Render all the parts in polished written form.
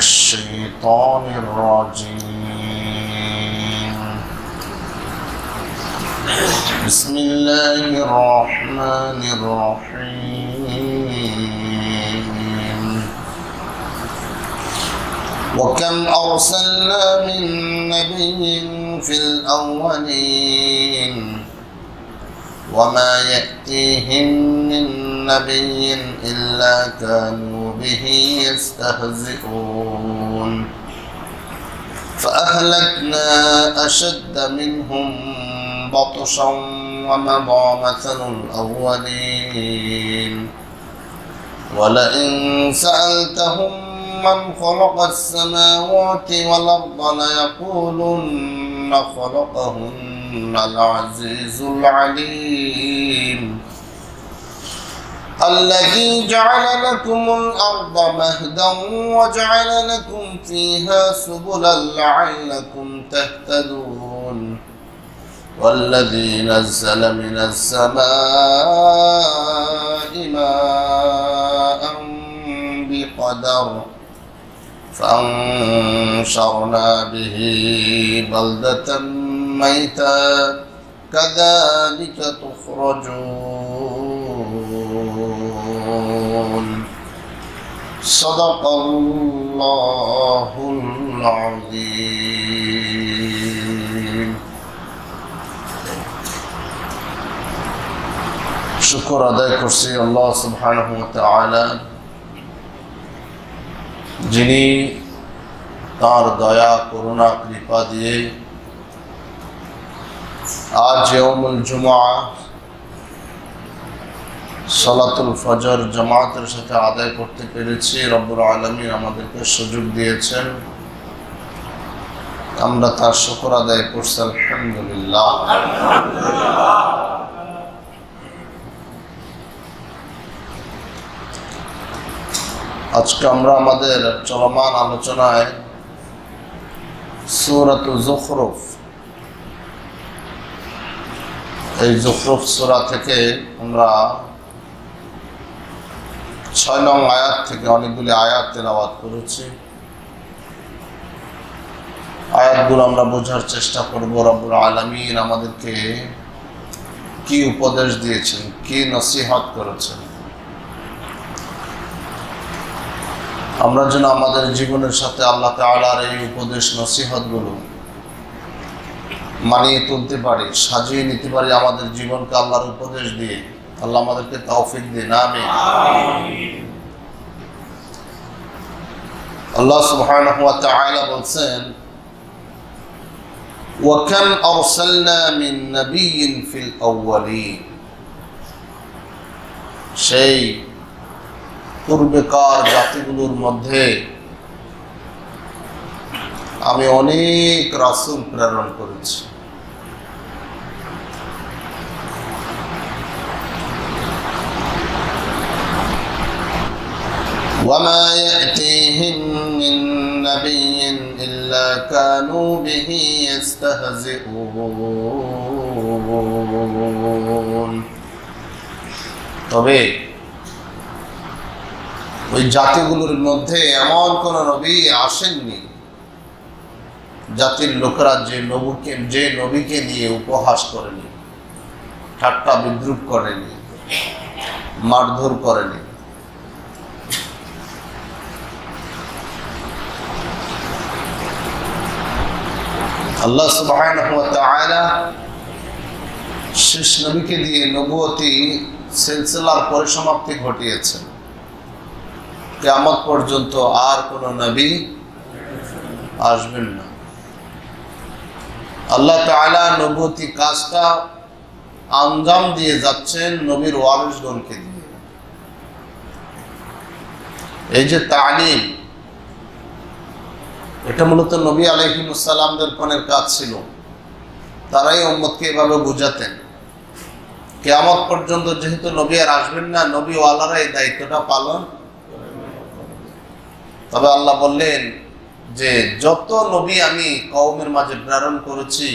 الشيطان الرجيم. بسم الله الرحمن الرحيم. وكم أرسلنا من نبي في الأولين وما يأتيهم من نبي إلا كانوا به يستهزئون فأهلكنا أشد منهم بطشا ومضى مثل الأولين ولئن سألتهم من خلق السماوات والأرض ليقولن خلقهن العزيز العليم الذي جعل لكم الأرض مهدا وجعل لكم فيها سبلا لعلكم تهتدون والذي نزل من السماء ماء بقدر فأنشرنا به بلدة ميتا كذلك تخرجون صدق الله العظيم. শুকর আদায় করছি আল্লাহ সুবহানাহু ওয়া তাআলা, যিনি তার দয়া করুণা কৃপা দিয়ে আজ ইয়াউমুল জুমআ সালাতুল ফজর জামাতের সাথে আদায় করতে পেরেছি। রব্বুল আলামিন আমাদেরকে সুযোগ দিয়েছেন, আমরা তার শুকর আদায় করছি আলহামদুলিল্লাহ। আজকে আমরা আমাদের চলমান আলোচনায় সূরাতুল যুখরুফ, এই যুখরুফ সূরা থেকে আমরা ৬ নং আয়াত থেকে অনেকগুলি আয়াত তেলাওয়াত করেছি। আয়াতগুলো আমরা বোঝার চেষ্টা করব রব্বুল আলামিন আমাদেরকে কি উপদেশ দিয়েছেন, কি নসিহত করেছেন, আমরা যেন আমাদের জীবনের সাথে আল্লাহ তাআলার এই উপদেশ নসিহতগুলো মানিয়ে তুলতে পারি, সাজিয়ে নিতে পারি আমাদের জীবনকে আল্লাহর উপদেশ দিয়ে। আল্লাহ আমাদেরকে তৌফিক দিন, আমিন। আল্লাহ সুবহানাহু ওয়া তাআলা বলছেন, ওয়া কাম আরসালনা মিন নাবিয়্যিন ফিল আউয়ালিন, সেই পূর্বেকার জাতিগুলোর মধ্যে আমি অনেক রাসূল প্রেরণ করেছি। وما يأتيهم من نبي إلا كانوا به يستهزئون তবে ওই জাতিগুলোর মধ্যে এমন কোন নবী আসেননি জাতির লোকেরা যে নবীকে নিয়ে উপহাস করেনি, ঠাট্টা বিদ্রুপ করেনি, মারধর করেনি। আল্লাহ সুবহানাহু ওয়া তাআলা শেষ নবীকে দিয়ে নবুয়তি সিলসিলার পরিসমাপ্তি ঘটিয়েছেন। কিয়ামত পর্যন্ত আর কোন নবী আসবেন না। আল্লাহ তাআলা নবুয়তি কাজটা আঞ্জাম দিয়ে যাচ্ছেন নবীর ওয়ারিসগণকে দিয়ে। এই যে তালিম, এটা মূলত নবী আলাইহিস সালামদের পনের কাজ ছিল। তারাই উম্মতকে এভাবে বুঝাতেন। কিয়ামত পর্যন্ত যেহেতু নবী আর আসবেন না, নবী ওয়ালারা এই দায়িত্বটা পালন। তবে আল্লাহ বললেন যে যত নবী আমি কওমের মাঝে প্রেরণ করেছি,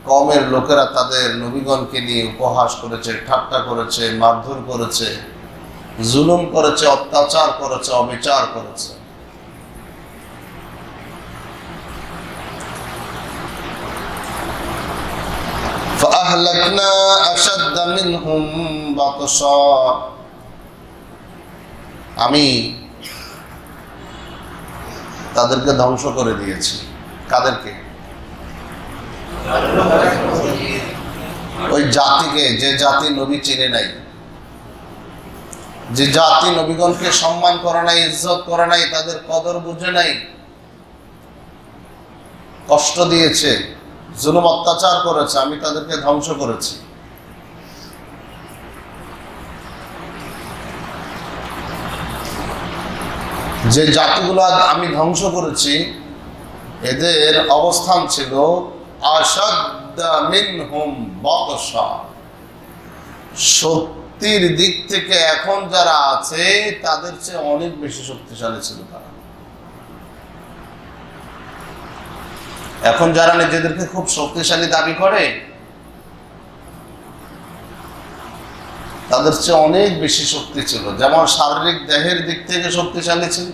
কওমের লোকেরা তাদের নবীগণকে নিয়ে উপহাস করেছে, ঠাট্টা করেছে, মারধর করেছে, জুলুম করেছে, অত্যাচার করেছে, অবিচার করেছে। আহলাকনা আশাদ্দা মিনহুম বাতশা, আমি তাদেরকে ধ্বংস করে দিয়েছি। কাদেরকে? ওই জাতিকে, যে জাতি নবী চিনে নাই, যে জাতি নবীগণকে সম্মান করে নাই, ইজ্জত করে নাই, তাদের কদর বুঝে নাই, কষ্ট দিয়েছে, জুলুম অত্যাচার করেছে, আমি তাদেরকে ধ্বংস করেছি। যে জাতিগুলো আমি ধ্বংস করেছি এদের অবস্থান ছিল আশাদ্দা মিনহুম বাতশা, শক্তির দিক থেকে এখন যারা আছে তাদের চেয়ে অনেক বেশি শক্তিশালী ছিল তারা। এখন যারা নিজেদেরকে খুব শক্তিশালী দাবি করে তাদের চেয়ে অনেক বেশি শক্তি ছিল। যেমন শারীরিক দেহের দিক থেকে শক্তিশালী ছিল,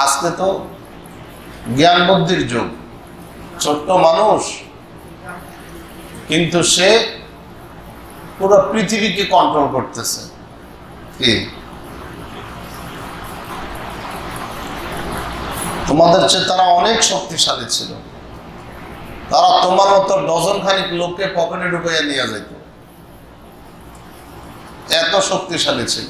আজকে তো জ্ঞান বুদ্ধির যুগ, ছোট্ট মানুষ কিন্তু সে পুরো পৃথিবীকে কন্ট্রোল করতেছে। কি তোমাদের চেয়ে তারা অনেক শক্তিশালী ছিল, তারা তোমার মতো ডজন খানিক লোককে পকেটে ঢুকাইয়া নিয়ে যেত, এত শক্তিশালী ছিল।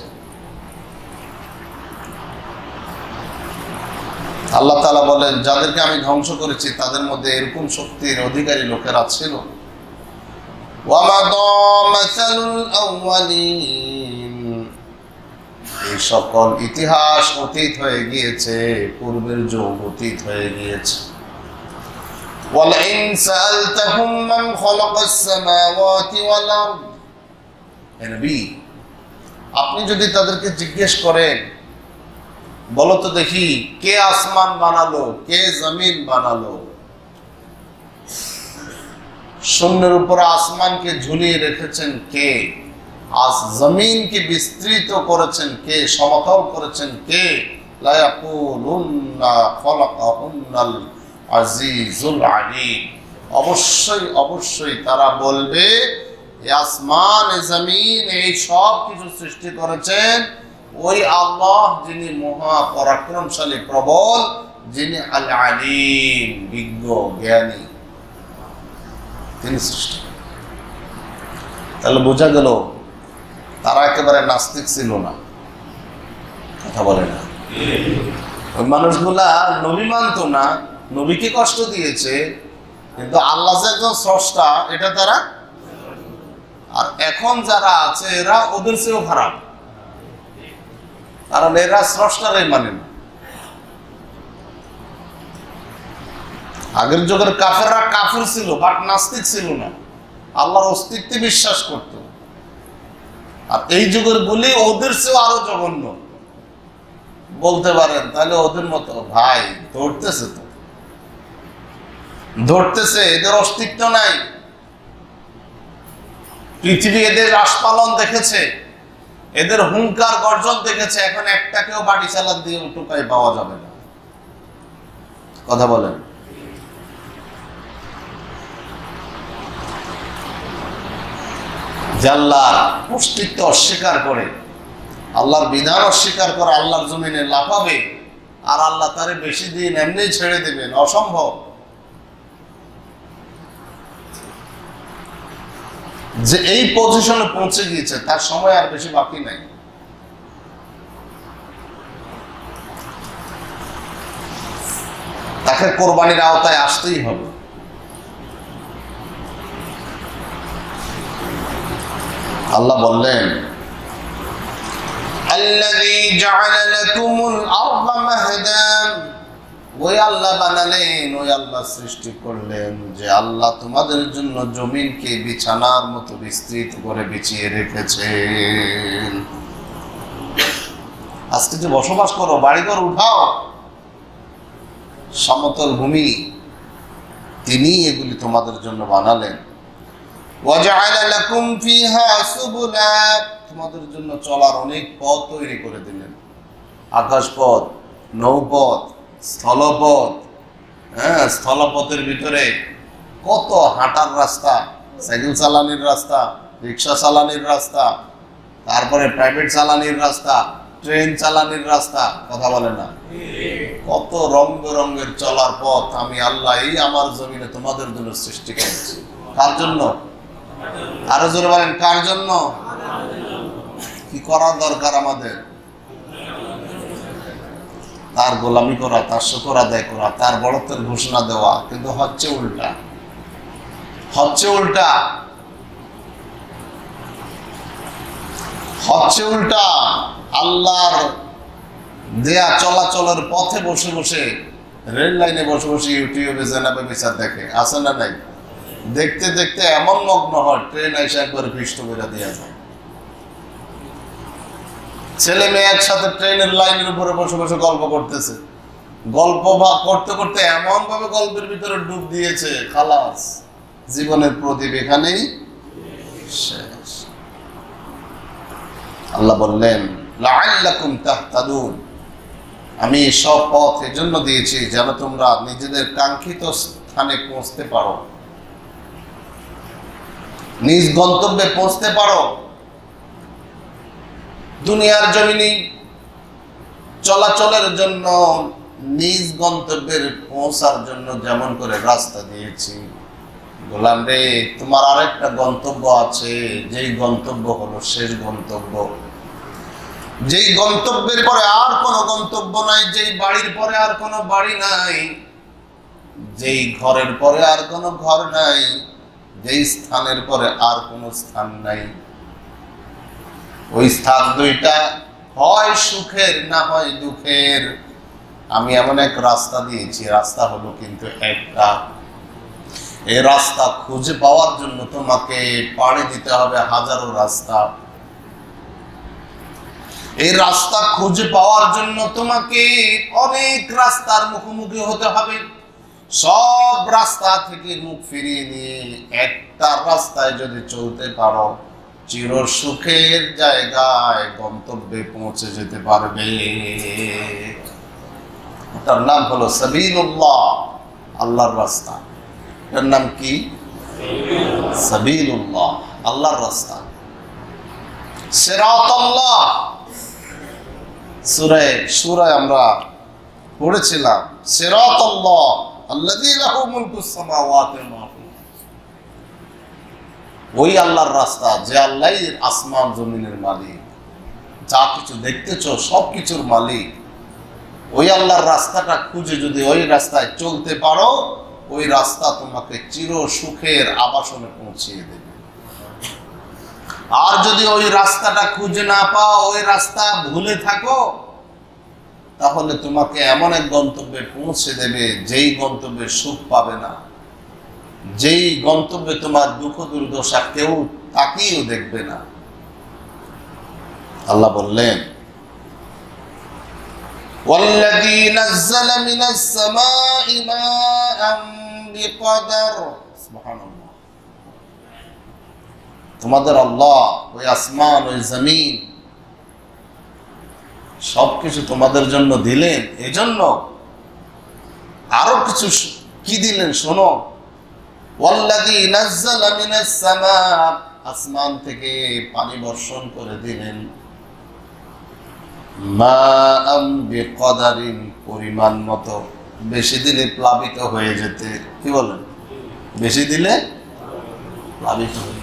আল্লাহ তাআলা বলেন, যাদেরকে আমি ধ্বংস করেছি তাদের মধ্যে এরকম শক্তির অধিকারী লোকেরা ছিল। এই সকল ইতিহাস অতীত হয়ে গিয়েছে, পূর্বের যুগ অতীত হয়ে গিয়েছে। ওয়ালাইন সাআলতাহুম মান খালাকাস সামাওয়াতি ওয়াল আরদ, হে নবী আপনি যদি তাদেরকে জিজ্ঞেস করেন, বলো তো দেখি কে আসমান বানালো, কে জমিন বানালো, শূন্যের উপর আসমানকে ঝুলিয়ে রেখেছেন কে, আজ জমিনকে বিস্তৃত করেছেন কে, সমতল করেছেন কে, লা ইয়াকুলুন্না খালাকাহুন্নাল আজিজুল আলীম, অবশ্যই অবশ্যই তারা বলবে আসমান জমিন এই সব কিছু সৃষ্টি করেছেন ওই আল্লাহ, যিনি মহা পরাক্রমশালী প্রবল, যিনি আল আলিম বিজ্ঞ জ্ঞানী, তিনি সৃষ্টি। তাহলে বোঝা গেল তারা একেবারে নাস্তিক ছিল না, কথা বলে না। ওই মানুষগুলা নবী মানতো না, নবীকে কষ্ট দিয়েছে, কিন্তু আল্লাহ যে একজন স্রষ্টা এটা তারা, আর এখন যারা আছে এরা ওদের চেয়েও খারাপ, কারণ এরা স্রষ্টারাই মানে না। আগের যুগের কাফেররা কাফের ছিল, বাট নাস্তিক ছিল না, আল্লাহর অস্তিত্বে বিশ্বাস করত। আর এই যুগের বলি ওদের চেয়েও আরো জঘন্য বলতে পারেন, তাহলে ওদের মতো ভাই ধরতেছে, তো ধরতেছে, এদের অস্তিত্ব নাই। পৃথিবী এদের রাসপালন দেখেছে, এদের হুঙ্কার গর্জন দেখেছে, এখন একটাকেও বাড়ি চালান দিয়ে উটুকাই পাওয়া যাবে না, কথা বলেন। যে আল্লাহর অস্তিত্ব অস্বীকার করে, আল্লাহর বিধান অস্বীকার করে আল্লাহর জমিনে লাফাবে, আর আল্লাহ তারে বেশি দিন এমনি ছেড়ে দেবেন, অসম্ভব। যে এই পজিশনে পৌঁছে গিয়েছে তার সময় আর বেশি বাকি নাই। তাকে কোরবানির আওতায় আসতেই হবে। আল্লাহ বললেন, আল্লাযী জাআলা লাকুমুল আরদা মাহদান, ওই আল্লাহ বানালেন, ওই আল্লাহ সৃষ্টি করলেন, যে আল্লাহ তোমাদের জন্য জমিনকে বিছানার মতো বিস্তৃত করে বিছিয়ে রেখেছেন। আজকে যে বসবাস করো, বাড়িঘর উঠাও, সমতল ভূমি তিনি এগুলি তোমাদের জন্য বানালেন। ওয়াজআলা লাকুম ফিহা সুবুলা, তোমাদের জন্য চলার অনেক পথ তৈরি করে দিলেন, আকাশপথ, নৌপথ, স্থলপথ। স্থলপথের ভিতরে কত হাঁটার রাস্তা, সাইকেল চালানির রাস্তা, রিক্সা চালানির রাস্তা, তারপরে প্রাইভেট চালানির রাস্তা, ট্রেন চালানির রাস্তা, কথা বলে না? কত রং বেরঙের চলার পথ আমি আল্লাহ এই আমার জমিনে তোমাদের জন্য সৃষ্টি করেছি। কার জন্য? আরো জোরে বলেন, কার জন্য? কি করা দরকার আমাদের? তার গোলামি করা, তার শুকর আদায় করা, তার বড়ত্বের ঘোষণা দেওয়া। কিন্তু হচ্ছে উল্টা, হচ্ছে উল্টা, হচ্ছে উল্টা। আল্লাহর দেয়া চলাচলের পথে বসে বসে, রেল লাইনে বসে বসে ইউটিউবে জেনাবে বিচার দেখে, আছে না নাই? দেখতে দেখতে এমন মগ্ন হয় ট্রেন এসে একবার পৃষ্ঠ করে দেওয়া যায়। ছেলে মেয়ে একসাথে ট্রেনের লাইনের উপরে বসে বসে গল্প করতেছে, গল্প করতে করতে এমন ভাবে গল্পের ভিতরে ডুব দিয়েছে, খালাস, জীবনের প্রদীপ এখানেই শেষ। আল্লাহ বললেন লাআল্লাকুম তাহতাদুন, আমি সব পথ এজন্য দিয়েছি যেন তোমরা নিজেদের কাঙ্ক্ষিত স্থানে পৌঁছতে পারো, নিজ গন্তব্যে পৌঁছতে পারো। দুনিয়ার জমিনে চলাচলের জন্য, নিজ গন্তব্যের পৌঁছার জন্য যেমন করে রাস্তা দিয়েছি, গোলাম রে তোমার আরেকটা গন্তব্য আছে, যেই গন্তব্য হলো শেষ গন্তব্য, যেই গন্তব্যের পরে আর কোনো গন্তব্য নাই, যেই বাড়ির পরে আর কোনো বাড়ি নাই, যেই ঘরের পরে আর কোনো ঘর নাই, যেই স্থানের পরে আর কোনো স্থান নাই। ওই স্থান দুইটা, হয় সুখের না হয় দুঃখের। আমি এমন এক রাস্তা দিয়েছি, রাস্তা হলো কিন্তু একটা। এই রাস্তা খুঁজে পাওয়ার জন্য তোমাকে পাড়ি দিতে হবে হাজারো রাস্তা। এই রাস্তা খুঁজে পাওয়ার জন্য তোমাকে অনেক রাস্তার মুখোমুখি হতে হবে। সব রাস্তা থেকে মুখ ফিরিয়ে নিয়ে একটা রাস্তায় যদি চলতে পারো, চির সুখের জায়গায় গন্তব্যে পৌঁছে যেতে পারবে। তার নাম হলো সাবিলুল্লাহ, আল্লাহর রাস্তা। এর নাম কি? সাবিলুল্লাহ, আল্লাহর রাস্তা। সিরাতাল্লাহ, সূরা আমরা পড়েছিলাম, সিরাতাল্লাহ আল্লাযী লাহু মুলকুস সামাওয়াতি ওয়াল আরদ। ওই আল্লাহর রাস্তা, যে আল্লাহ আসমান জমিনের মালিক, যা কিছু দেখতেছো সব কিছুর মালিক। ওই আল্লাহর রাস্তাটা খুঁজে যদি ওই রাস্তায় চলতে পারো, ওই রাস্তা তোমাকে চির সুখের আবাসনে পৌঁছিয়ে দেবে। আর যদি ওই রাস্তাটা খুঁজে না পাও, ওই রাস্তা ভুলে থাকো, তাহলে তোমাকে এমন এক গন্তব্যে পৌঁছে দেবে যেই গন্তব্যে সুখ পাবে না, যেই গন্তব্যে তোমার দুঃখ দুর্দশা কেউ তাকিয়েও দেখবে না। আল্লাহ বললেন ওয়াল্লাযী নাযালা মিনাস সামাঈ মাআন বিকদর। সুবহানাল্লাহ, তোমাদের আল্লাহ ওই আসমান, ওই জমিন সবকিছু তোমাদের জন্য দিলেন। এজন্য আরো কিছু কি দিলেন শোনো। ওয়াল্লাযী নাযালা মিনাস সামা, আসমান থেকে পানি বর্ষণ করে দিলেন। মাআন বিকদারিন, পরিমাণ মতো, বেশি দিলে প্লাবিত হয়ে যেতে। কি বলেন? বেশি দিলে প্লাবিত হয়ে,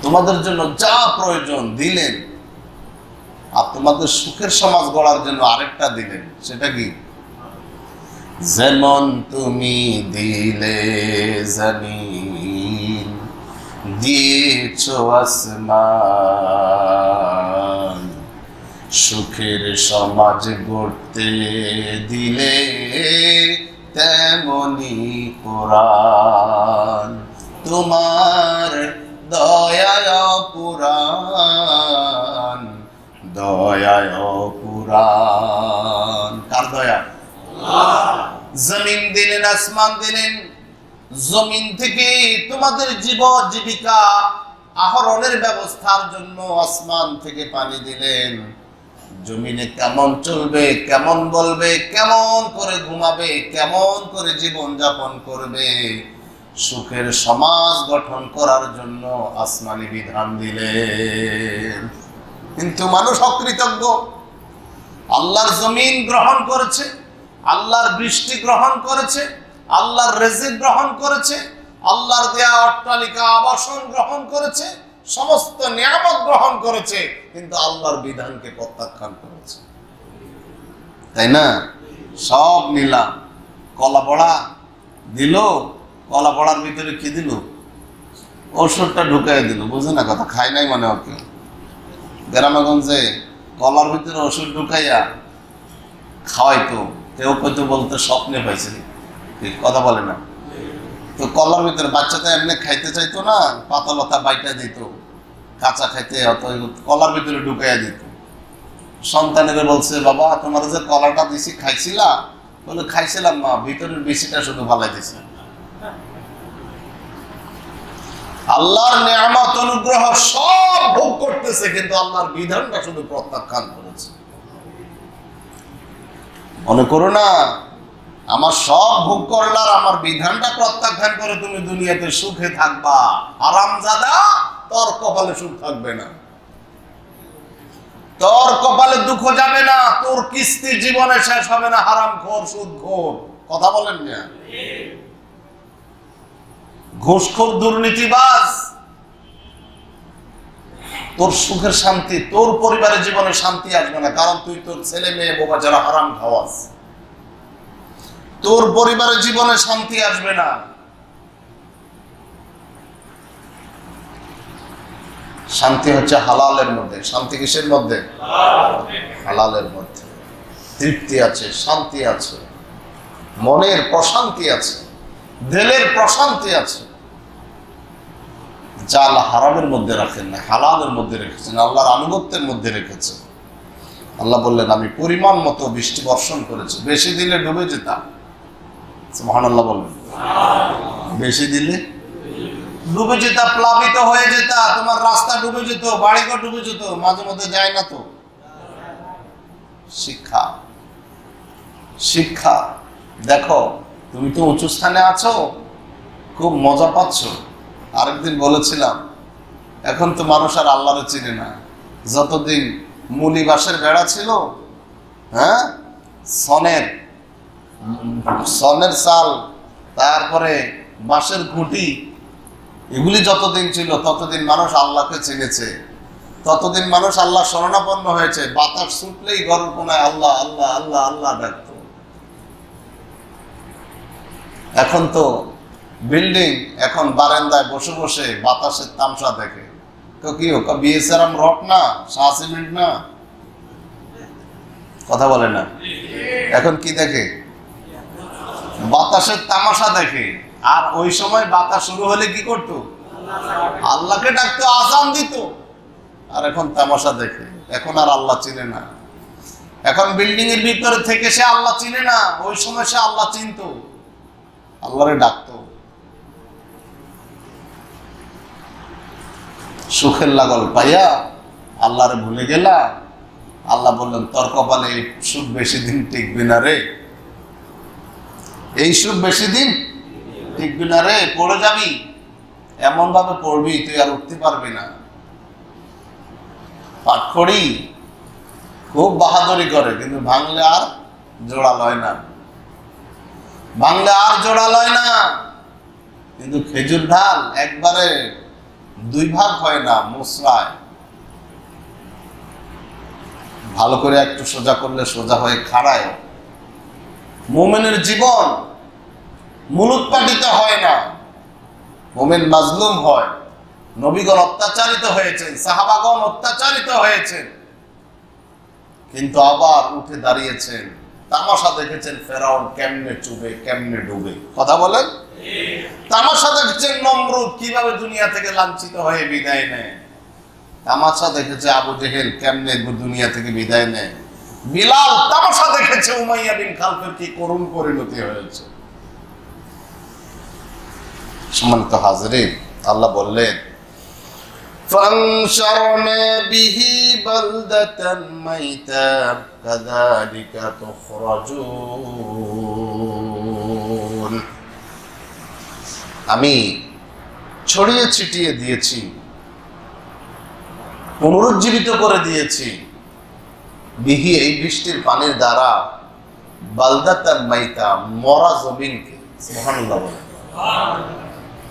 তোমাদের জন্য যা প্রয়োজন দিলেন। আর তোমাদের সুখের সমাজ গড়ার জন্য আরেকটা দিলেন, সেটা কি? যেমন তুমি দিলে জমিন, দিয়েছো আসমান, সুখের সমাজ গড়তে দিলে তেমনি কোরআন। তোমার দয়ায় পুরাণ, দয়ায় পুরাণ। কার দয়া? জমিন দিলেন, আসমান দিলেন। জমিন থেকে তোমাদের জীবিকা আহরণের ব্যবস্থার জন্য আসমান থেকে পানি দিলেন। জমিনে কেমন চলবে, কেমন বলবে, কেমন করে ঘুমাবে, কেমন করে জীবন যাপন করবে, সুখের সমাজ গঠন করার জন্য আসমানি বিধান দিলেন। কিন্তু মানুষ অকৃতজ্ঞ। আল্লাহর জমিন গ্রহণ করেছে, আল্লাহর বৃষ্টি গ্রহণ করেছে, আল্লাহর রিজিক গ্রহণ করেছে, আল্লাহর দেয়া অট্টালিকা আবাসন গ্রহণ করেছে, সমস্ত নিয়ামত গ্রহণ করেছে, কিন্তু আল্লাহর বিধানকে প্রত্যাখ্যান করেছে। তাই না? সব নিলাম, কলা বড়া দিল, কলা বড়ার ভিতরে কি দিল? ওষুধটা ঢুকাই দিল। বুঝে না কথা? খাই নাই মানে ওকে। গ্রামেগঞ্জে কলার ভিতরে ওষুধ ঢুকাইয়া খাওয়াইতো, কেউ কইতো বলতে স্বপ্নে পাইছে, কথা বলে না তো। কলার ভিতরে বাচ্চাটা এমনি খাইতে চাইতো না, পাতা লতা বাইটা দিত, কাঁচা খাইতে হতো, কলার ভিতরে ঢুকাইয়া দিত। সন্তানেরা বলছে, বাবা তোমার যে কলাটা দিছি খাইছিলা? বলে খাইছিলাম মা, ভিতরের বেশিটা শুধু ভালাই দিছে। আল্লাহর নিয়ামত অনুগ্রহ সব ভোগ করতেছে, কিন্তু আল্লাহর বিধানটা শুধু প্রত্যাখ্যান করেছে। মনে করো না আমার সব ভোগ করলার আমার বিধানটা প্রত্যাখ্যান করে তুমি দুনিয়াতে সুখে থাকবা। হারামজাদা, তোর কপালে সুখ থাকবে না, তোর কপালে দুঃখ যাবে না, তোর কিস্তি জীবনে শেষ হবে না। হারামখোর, সুদখোর, কথা বলেন না? ঘুষখোর, দুর্নীতিবাজ, তোর সুখের শান্তি, তোর পরিবারের জীবনে শান্তি আসবে না, কারণ তুই তোর ছেলে মেয়ে বোবা যারা হারাম খাওয়াস, তোর পরিবারের জীবনে শান্তি আসবে না। শান্তি হচ্ছে হালালের মধ্যে। শান্তি কিসের মধ্যে? হালালের মধ্যে। তৃপ্তি আছে, শান্তি আছে, মনের প্রশান্তি আছে, দিলের প্রশান্তি আছে। যা আল্লাহ হারামের মধ্যে রাখেন না, হালালের মধ্যে রেখেছেন, আল্লাহর আনুগত্যের মধ্যে রেখেছেন। আল্লাহ বললেন, আমি পরিমাণ মতো বৃষ্টি বর্ষণ করেছি, বেশি দিলে ডুবে যেতাম। সুবহানাল্লাহ বলবেন। বেশি দিলে ডুবে যেতা, প্লাবিত হয়ে যেতা, তোমার রাস্তা ডুবে যেত, বাড়িঘর ডুবে যেত। মাঝে মধ্যে যায় না তো? শিক্ষা, শিক্ষা। দেখো তুমি তো উঁচু স্থানে আছো, খুব মজা পাচ্ছ। আরেকদিন বলেছিলাম, এখন তো মানুষ আর আল্লাহরে চিনে না। যতদিন মুলি বাঁশের বেড়া ছিল, হ্যাঁ, সনের চাল, তারপরে বাঁশের খুঁটি, এগুলি যতদিন ছিল ততদিন মানুষ আল্লাহকে চিনেছে, ততদিন মানুষ আল্লাহ শরণাপন্ন হয়েছে। বাতাস ছুটলেই ঘরের কোনায় আল্লাহ আল্লাহ আল্লাহ আল্লাহ ডাকত। এখন তো বিল্ডিং, এখন বারান্দায় বসে বসে বাতাসের তামসা দেখে। তো কি হোক, বিএসআরএম রক না, শাহ সিমেন্ট না, কথা বলে না? এখন কি দেখে? বাতাসের তামাশা দেখে। আর ওই সময় বাতাস শুরু হলে কি করতো? আল্লাহকে ডাকতো, আজান দিত। আর এখন তামাশা দেখে। এখন আর আল্লাহ চিনে না। এখন বিল্ডিং এর ভিতরে থেকে সে আল্লাহ চিনে না, ওই সময় সে আল্লাহ চিনতো, আল্লাহরে ডাকতো। সুখের লাগল পাইয়া আল্লাহরে ভুলে গেলা। আল্লাহ বললেন, তোর কপালে এই সুখ বেশি দিন টিকবে না রে, এই সুখ বেশি দিন টিকবে না রে, পড়ে যাবি, এমন ভাবে পড়বি তুই আর উঠতে পারবি না। পাটখড়ি খুব বাহাদুরি করে, কিন্তু ভাঙলে আর জোড়া লয় না, ভাঙলে আর জোড়া লয় না। কিন্তু খেজুর ঢাল একবারে দুই ভাগ হয় না, মোসরায়। ভালো করে একটু সোজা করলে সোজা হয়ে খাড়ায়। মুমিনের জীবন মুলুৎপাটিত হয় না, মুমিন মাজলুম হয়। নবীগণ অত্যাচারিত হয়েছেন, সাহাবাগণ অত্যাচারিত হয়েছেন, কিন্তু আবার উঠে দাঁড়িয়েছেন। তামাশা দেখেছেন ফেরাউন কেমনে চুবে, কেমনে ডুবে, কথা বলেন। তামাশা দেখেছেন নমরুদ কিভাবে দুনিয়া থেকে লাঞ্ছিত হয়ে বিদায় নেয়। তামাশা দেখেছে আবু জেহেল কেমনে দুনিয়া থেকে বিদায় নেয়। বিলাল তামাশা দেখেছে উমাইয়া বিন খালফের কি করুণ পরিণতি হয়েছে। সম্মানিত হাজরিন, আল্লাহ বললেন, فَانشَرْنَا بِهِ بَلْدَةً مَيْتًا كَذَلِكَ تُخْرَجُونَ। আমি ছড়িয়ে ছিটিয়ে দিয়েছি, পুনরুজ্জীবিত করে দিয়েছি বিহি এই বৃষ্টির পানির দ্বারা বালদাতান মাইতা মরা জমিনকে। সুবহানাল্লাহ বলে।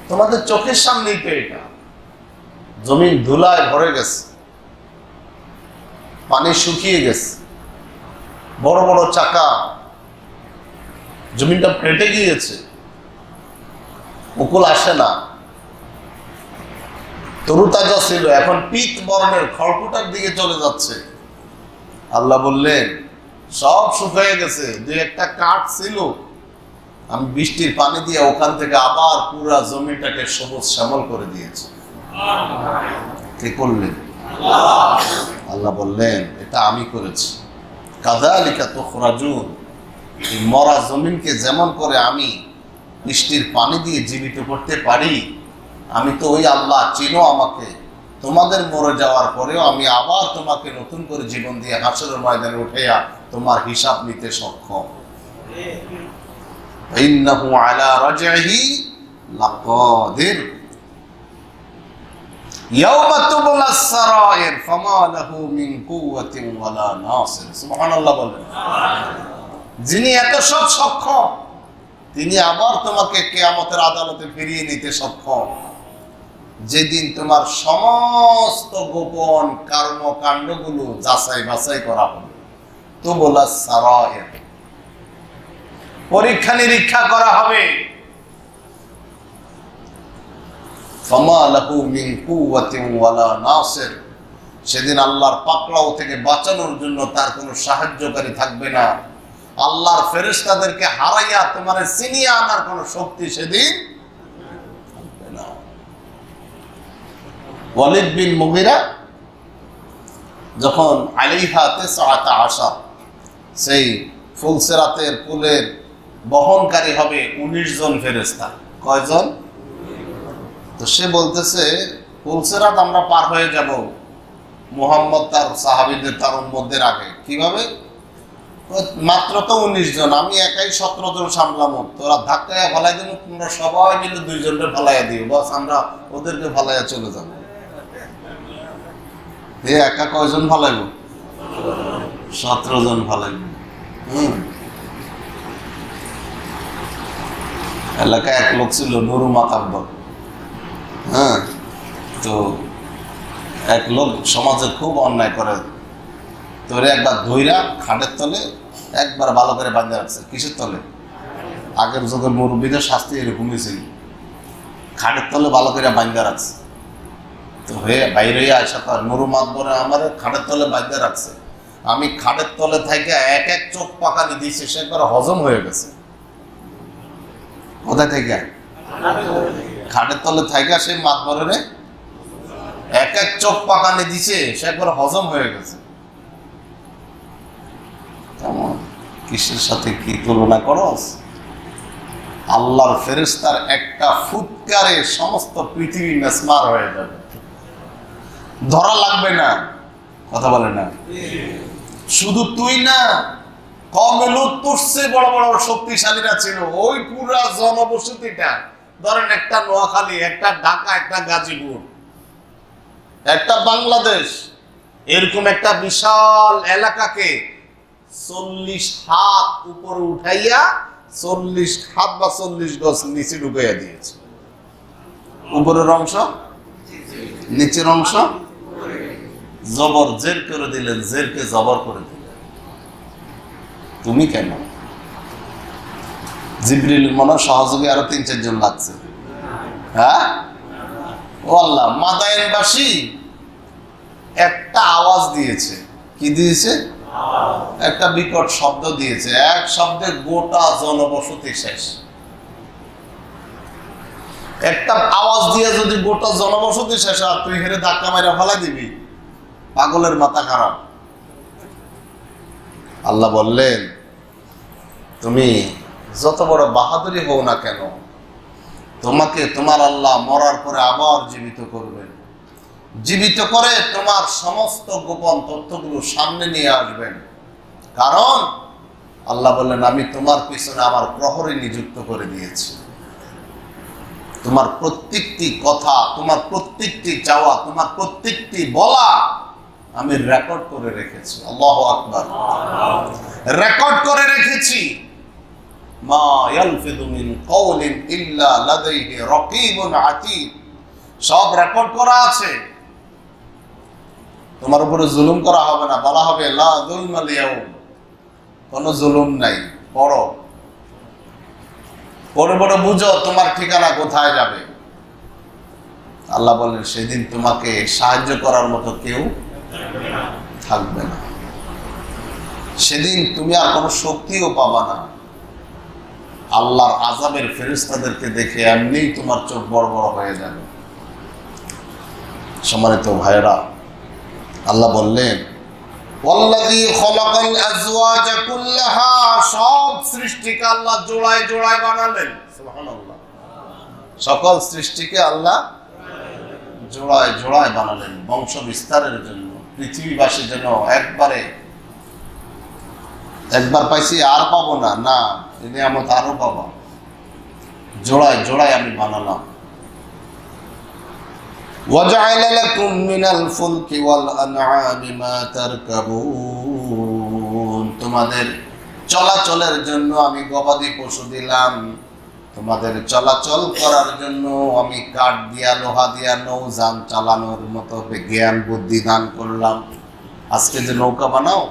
তোমাদের চোখের সামনেই তো এটা, জমিন ধুলায় ভরে গেছে, পানি শুকিয়ে গেছে, বড় বড় চাকা, জমিনটা ফেটে গিয়েছে, মুকুল আসে না, তরুতাজা ছিল, এখন পিত বর্ণের খড়কুটার দিকে চলে যাচ্ছে। আল্লাহ বললেন সব শুকিয়ে গেছে, দুই একটা কাঠ ছিল, আমি বৃষ্টির পানি দিয়ে ওখান থেকে আবার পুরা জমিটাকে সবুজ শ্যামল করে দিয়েছি। কে করলেন? আল্লাহ বললেন এটা আমি করেছি। কাযালিকা তুখরাজুন, এই মরা জমিনকে যেমন করে আমি বৃষ্টির পানি দিয়ে জীবিত করতে পারি, আমি তো ওই আল্লাহ, চিনো আমাকে। তোমাদের মরে যাওয়ার পরেও আমি আবার তোমাকে নতুন করে জীবন দিয়ে হাসরের ময়দানে উঠাইয়া তোমার হিসাব নিতে সক্ষম। ইন্নাহু আলা রাজইহি লাকাদির ইয়াওমা তুবলাস সারাইর ফামা লাহু মিন কুওয়াতিন ওয়ালা নাসির। সুবহানাল্লাহ বলেন। যিনি এত সব সক্ষম, তিনি আবার তোমাকে কিয়ামতের আদালতে ফিরিয়ে নিতে সক্ষম, যেদিন তোমার সমস্ত গোপন কর্মকাণ্ডগুলো যাচাই বাছাই করা হবে। তুবলাস সারাইর, পরীক্ষা নিরীক্ষা করা হবে। ফামা লাহু মিন কুওয়াতিন ওয়ালা নাসির, সেদিন আল্লাহর পাকড়াও থেকে বাঁচানোর জন্য তার কোনো সাহায্যকারী থাকবে না। আল্লাহর ফেরেশতাদেরকে হারাইয়া তোমার ছিনিয়ে আনার কোনো শক্তি সেদিন থাকবে না। ওয়ালিদ বিন মুগীরা যখন আলাইহা 19 সেই ফুলসিরাতের পুলের বহনকারী হবে 19 জন ফেরেশতা। কয়জন? তো সে বলতেছে ফুলসিরাত আমরা পার হয়ে যাব মুহাম্মদ তার সাহাবীদের তার উম্মতদের আগে। কিভাবে? মাত্র তো 19 জন, আমি একাই 17 জন সামলামো, তোরা ধাক্কায় ফেলাই দেবো, তোমরা সবাই মিলে 2 জনকে ফেলাইয়া দিও, বস আমরা ওদেরকে ফেলাইয়া চলে যাব। একা কয়জন ফেলাইব? 17 জন ফেলাইব। এলাকায় এক লোক ছিল নুরু মাতাব্বর। হ্যাঁ, তো এক লোক সমাজে খুব অন্যায় করে, তোরে একবার ধইরা খাটের তলে একবার ভালো করে বাঁধা রাখছে। কিসের তলে? আগের যুগের মুরব্বীদের শাস্তি এরকমই ছিল, খাটের তলে ভালো করে বাঁধা রাখছে। তো হয়ে বাইরে আসা তার নুরু মাতবরে আমার খাটের তলে বাঁধা রাখছে। আমি খাটের তলে থেকে এক এক চোখ পাকানি দিয়েছি, সে করে হজম হয়ে গেছে। কোথায় থেকে? খাটের তলে থেকে সেই মাতবরে এক এক চোখ পাকানি দিছে, সে করে হজম হয়ে গেছে। কিসের সাথে কি তুলনা করস? আল্লাহর ফেরেশতার একটা ফুৎকারে সমস্ত পৃথিবী মেসমার হয়ে যাবে, ধরা লাগবে না। কথা বলে না? শুধু তুই না, কওমে লূত তোরসে বড় বড় শক্তিশালীরা ছিল। ওই পুরা জনবসতিটা, ধরেন একটা নোয়াখালী, একটা ঢাকা, একটা গাজীপুর, একটা বাংলাদেশ, এরকম একটা বিশাল এলাকাকে 40 হাত উপরে উঠাইয়া 40 হাত বা 40 গজ নিচে ঢুকাইয়া দিয়েছে। উপরের অংশ, নিচের অংশ জবর জের করে দিলেন, জেরকে জবর করে দিলেন। তুমি কেন? জিবরিল মনে সহযোগী আরো 3-4 জন লাগছে। হ্যাঁ, ও আল্লাহ, মাদায়েনবাসী একটা আওয়াজ দিয়েছে। কি দিয়েছে? একটা বিকট শব্দ দিয়েছে। এক শব্দে গোটা জনবসতি শেষ। একটা আওয়াজ দিয়ে যদি গোটা জনবসতি শেষ হয়, তুই হেরে ধাক্কা মারা ফেলা দিবি? পাগলের মাথা খারাপ। আল্লাহ বললেন তুমি যত বড় বাহাদুরি হও না কেন, তোমাকে তোমার আল্লাহ মরার পরে আবার জীবিত করবেন। জীবিত করে তোমার সমস্ত গোপন তথ্যগুলো সামনে নিয়ে আসবেন। কারণ আল্লাহ বললেন আমি তোমার পিছনে আমার প্রহরী নিযুক্ত করে দিয়েছি। তোমার প্রত্যেকটি কথা, তোমার প্রত্যেকটি চাওয়া, তোমার প্রত্যেকটি বলা আমি রেকর্ড করে রেখেছি। আল্লাহু আকবার, রেকর্ড করে রেখেছি। মা ইয়ালফিযু মিন কাওলিন ইল্লা লাদাইহি রাকীবুন আতীদ, সব রেকর্ড করা আছে। তোমার উপরে জুলুম করা হবে না, বলা হবে লা যুলমাল ইয়াউম, কোনো জুলুম নাই। পড়ো, পড়ে পড়ে বুঝো তোমার ঠিকানা কোথায় যাবে। আল্লাহ বলেন সেদিন তোমাকে সাহায্য করার মতো কেউ থাকবে না। সেদিন তুমি আর কোনো শক্তিও পাবা না। আল্লাহর আযাবের ফেরেশতাদেরকে দেখে এমনিই তোমার চোখ বড় বড় হয়ে যাবে। সম্মানিত ভাইরা, আল্লাহ বললেন ওয়াল্লাযী খালাকাল আজওয়াজা কুল্লাহা, সব সৃষ্টিকে আল্লাহ জোড়ায় জোড়ায় বানালেন। সুবহানাল্লাহ, সকল সৃষ্টিকে আল্লাহ জোড়ায় জোড়ায় বানালেন বংশ বিস্তারের জন্য। পৃথিবীবাসী যেন একবার পাইছি আর পাবো না, না, এই নিয়ামত আরো পাবো। জোড়ায় জোড়ায় আমি বানালাম। وَجَعَلَ لَكُم مِّنَ الْفُلْكِ وَالْأَنْعَامِ مَا تَرْكَبُونَ, তোমাদের চলাচলের জন্য আমি গবাদি পশু দিলাম, তোমাদের চলাচল করার জন্য আমি কাঠ দিয়া লোহা দিয়া নৌযান চালানোর মতো জ্ঞান বুদ্ধি দান করলাম। আজকে যে নৌকা বানাও,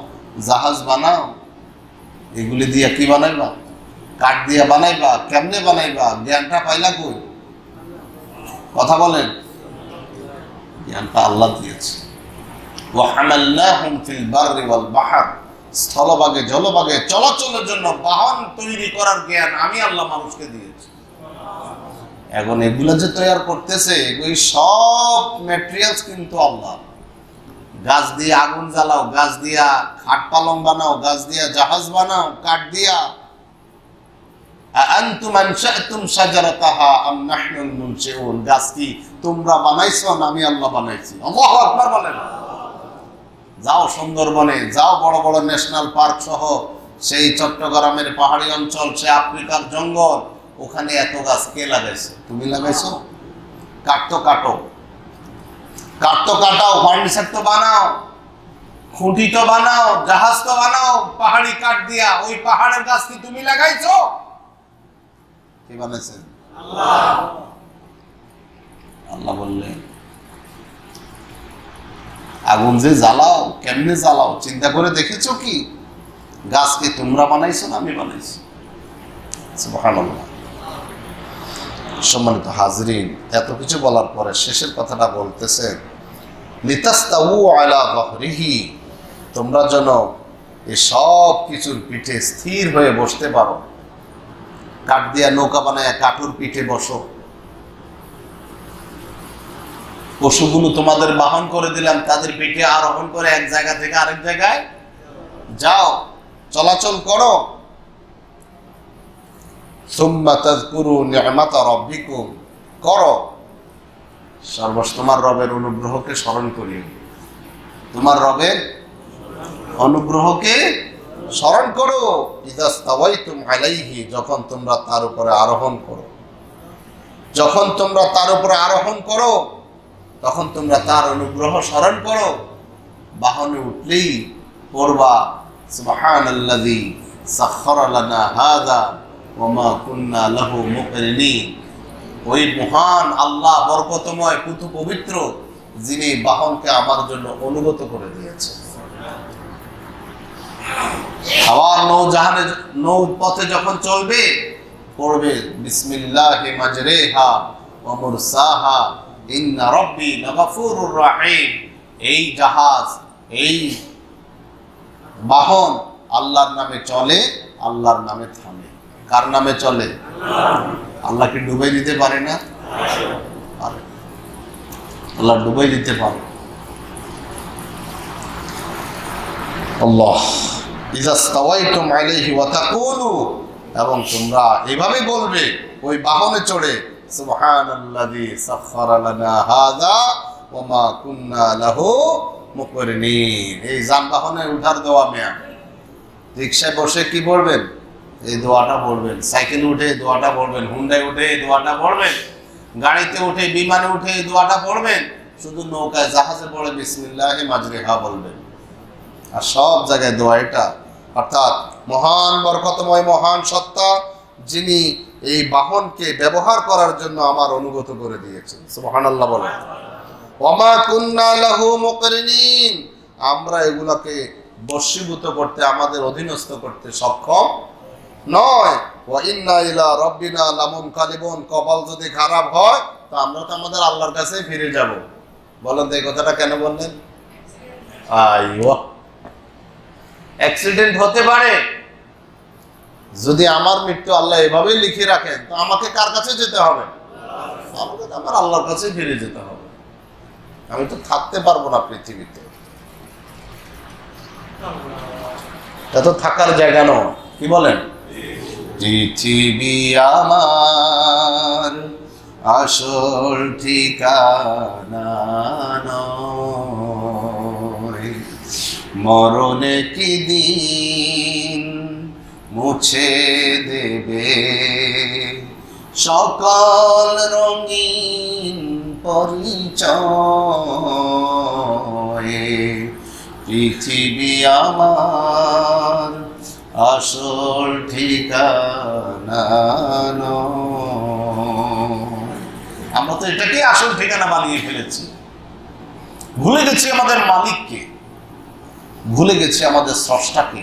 জাহাজ বানাও, এগুলি দিয়া কি বানাইবা? কাঠ দিয়া বানাইবা। কেমনে বানাইবা? জ্ঞানটা পাইলা কই? কথা বলেন। জ্ঞানটা আল্লাহ দিয়েছে। ওয়া হামালনাহুম ফিল বাররি ওয়াল বাহর, স্থলভাগে জলভাগে চলাচলের জন্য বাহন তৈরি করার জ্ঞান আমি আল্লাহ মানুষকে দিয়েছি। এখন এগুলো যে তৈরি করতেছে, ওই সব ম্যাটেরিয়ালস কিন্তু আল্লাহ। গাছ দিয়ে আগুন জ্বালাও, গাছ দিয়া খাট পালং বানাও, গাছ দিয়া জাহাজ বানাও, কাঠ দিয়া। আনতুম আনশাতুম শাজারাতাহা আম নাহনুল মুনশিউন, গাছ কি তোমরা বানাইছো না আমি আল্লাহ বানাইছি? আল্লাহু আকবার বলেন। যাও সুন্দরবনে, যাও বড় বড় ন্যাশনাল পার্ক সহ সেই চট্টগ্রামের পাহাড়ি অঞ্চল, সে আফ্রিকার জঙ্গল, ওখানে এত গাছ কে লাগাইছে? তুমি লাগাইছো? কাঠ তো কাটো, কাঠ তো কাটাও, ফার্নিচার তো বানাও, খুঁটি তো বানাও, জাহাজ তো বানাও পাহাড়ি কাঠ দিয়া। ওই পাহাড়ের গাছ কি তুমি লাগাইছো? কে বানাইছে? আল্লাহ। আল্লাহ বললেন আগুন যে জ্বালাও, কেমনে জ্বালাও চিন্তা করে দেখেছো কি? গাছকে তোমরা বানাইছো না আমি বানাইছি? সুবহানাল্লাহ। সম্মানিত হাজরিন, এত কিছু বলার পরে শেষের কথাটা বলতেছে লিতাস্তাউ আলা যাহরিহি, তোমরা যেন এই সব কিছুর পিঠে স্থির হয়ে বসতে পারো। কাঠ দিয়া নৌকা বানায় কাঠুর পিঠে বসো। পশুগুলো তোমাদের বাহন করে দিলাম, তাদের পিঠে আরোহণ করে এক জায়গা থেকে আরেক জায়গায় যাও, চলাচল করো। সুম্মা তাযকুরু নি'মাতা রাব্বিকুম, করো তোমার রবের অনুগ্রহকে স্মরণ করিও। তোমার রবের অনুগ্রহকে স্মরণ করো। ইযা স্তাওয়াইতুম আলাইহি, যখন তোমরা তার উপরে আরোহণ করো। যখন তোমরা তার উপরে আরোহণ করো তখন তোমরা তার অনুগ্রহ স্মরণ করো। বাহনে উঠলেই পড়বা সুবহানাল্লাযী সাখখারা লানা হাযা ওয়া মা কুন্না লাহু মুকরিনিন। ওই মহান আল্লাহ বরকতময় পুতু পবিত্র, যিনি বাহনকে আমার জন্য অনুগত করে দিয়েছেন। আবার নৌ পথে যখন চলবে পড়বে বিসমিল্লাহি মাজরিহা ওয়া মুরসাহা ইন্না রাব্বি লাগাফুরুর রাহিম। এই জাহাজ, এই বাহন আল্লাহর নামে চলে, আল্লাহর নামে থামে। কার নামে চলে? আল্লাহকে ডুবাই দিতে পারে না? আল্লাহ ডুবাই দিতে পারে। আল্লাহ ইযা স্তাওয়াইতুম আলাইহি ওয়া তাকুলু, এবং তোমরা এভাবে বলবে ওই বাহনে চড়ে সুবহানাল্লাযী সাখখারা লানা হাযা ওয়া মা কুন্না লাহু মুকরিনিন। এই যানবাহনে উঠার দোয়া। মিয়া রিকশায় বসে কি বলবেন? এই দোয়াটা বলবেন। সাইকেল উঠে দোয়াটা বলবেন। হুন্ডায় উঠে এই দোয়াটা বলবেন। গাড়িতে উঠে বিমানে উঠে এই দোয়াটা পড়বেন, শুধু নৌকায় জাহাজে পড়ে বিসমিল্লাহি মাজরিহা বলবেন। আর সব জায়গায় দোয়া এটা, অর্থাৎ মহান বরকতময় মহান সত্তা যিনি এই বাহনকে ব্যবহার করার জন্য আমার অনুগত করে দিয়েছেন, সুবহানাল্লাহ বলেন। ওমা কুন্না লাহু মুকরিনিন, আমরা এগুলাকে বশীভূত করতে, আমাদের অধীনস্থ করতে সক্ষম নয়। ওয়া ইন্না ইলা রাব্বিনা লামুনকালিবুন, কপাল যদি খারাপ হয় তো আমরা তো আমাদের আল্লাহর কাছেই ফিরে যাব। বলেন তো এই কথাটা কেন বললেন? আইয়ো, অ্যাক্সিডেন্ট হতে পারে, যদি আমার মৃত্যু আল্লাহ এভাবেই লিখে রাখেন তো আমাকে কার কাছে যেতে হবে? আমাকে তো আমার আল্লাহর কাছে ফিরে যেতে হবে। আমি তো থাকতে পারবো না পৃথিবীতে, এত থাকার জায়গা নয়। কি বলেন? পৃথিবী আমার আসল ঠিকানা নয়, মরণে কি দিন মুছে দেবে সকল রঙিন পরিচয়। পৃথিবী আমার আসল ঠিকানা নয়। আমরা তো এটাকে আসল ঠিকানা বানিয়ে ফেলেছি, ভুলে গেছি আমাদের মালিককে, ভুলে গেছি আমাদের স্রষ্টাকে,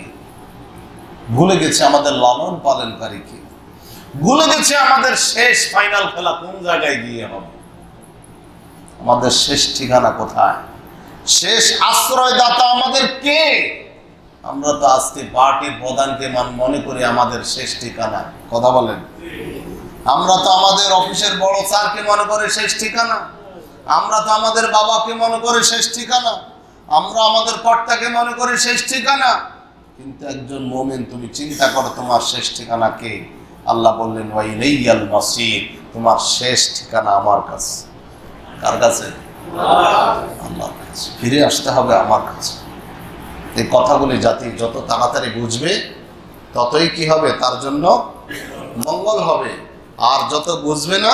ভুলে গেছি আমাদের লালন পালনকারীকে, ভুলে গেছি আমাদের শেষ ফাইনাল খেলা কোন জায়গায় গিয়ে হবে, আমাদের শেষ ঠিকানা কোথায়, শেষ আশ্রয়দাতা আমাদের কে। আমরা তো আজকে পার্টির প্রধানকে মনে করি আমাদের শেষ ঠিকানা, কথা বলেন। আমরা তো আমাদের অফিসের বড় স্যারকে মনে করে শেষ ঠিকানা, আমরা তো আমাদের বাবাকে মনে করে শেষ ঠিকানা, আমরা আমাদের কর্তাকে মনে করে শেষ ঠিকানা। কিন্তু একজন মুমিন, তুমি চিন্তা করো তোমার শেষ ঠিকানা কে? আল্লাহ বললেন ওয়া ইলাইয়াল মাসির, তোমার শেষ ঠিকানা আমার কাছে। কার কাছে? আল্লাহর কাছে। ফিরে আসতে হবে আমার কাছে। এই কথাগুলি জাতি যত তাড়াতাড়ি বুঝবে ততই কি হবে? তার জন্য মঙ্গল হবে। আর যত বুঝবে না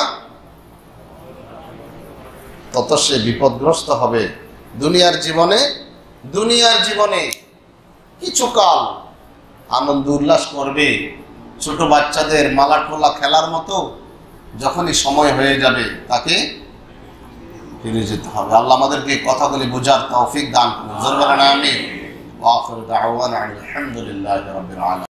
তত সে বিপদগ্রস্ত হবে। দুনিয়ার জীবনে কিছুকাল আনন্দ উল্লাস করবে, ছোট বাচ্চাদের মালা টোলা খেলার মতো, যখনই সময় হয়ে যাবে তাকে ফিরে যেতে হবে। আল্লাহ আমাদেরকে কথাগুলি বোঝার তৌফিক দান করুন। জোরে বলেন আমিন। ওয়া আখিরু দাওয়ানা আলহামদুলিল্লাহি রাব্বিল আলামিন।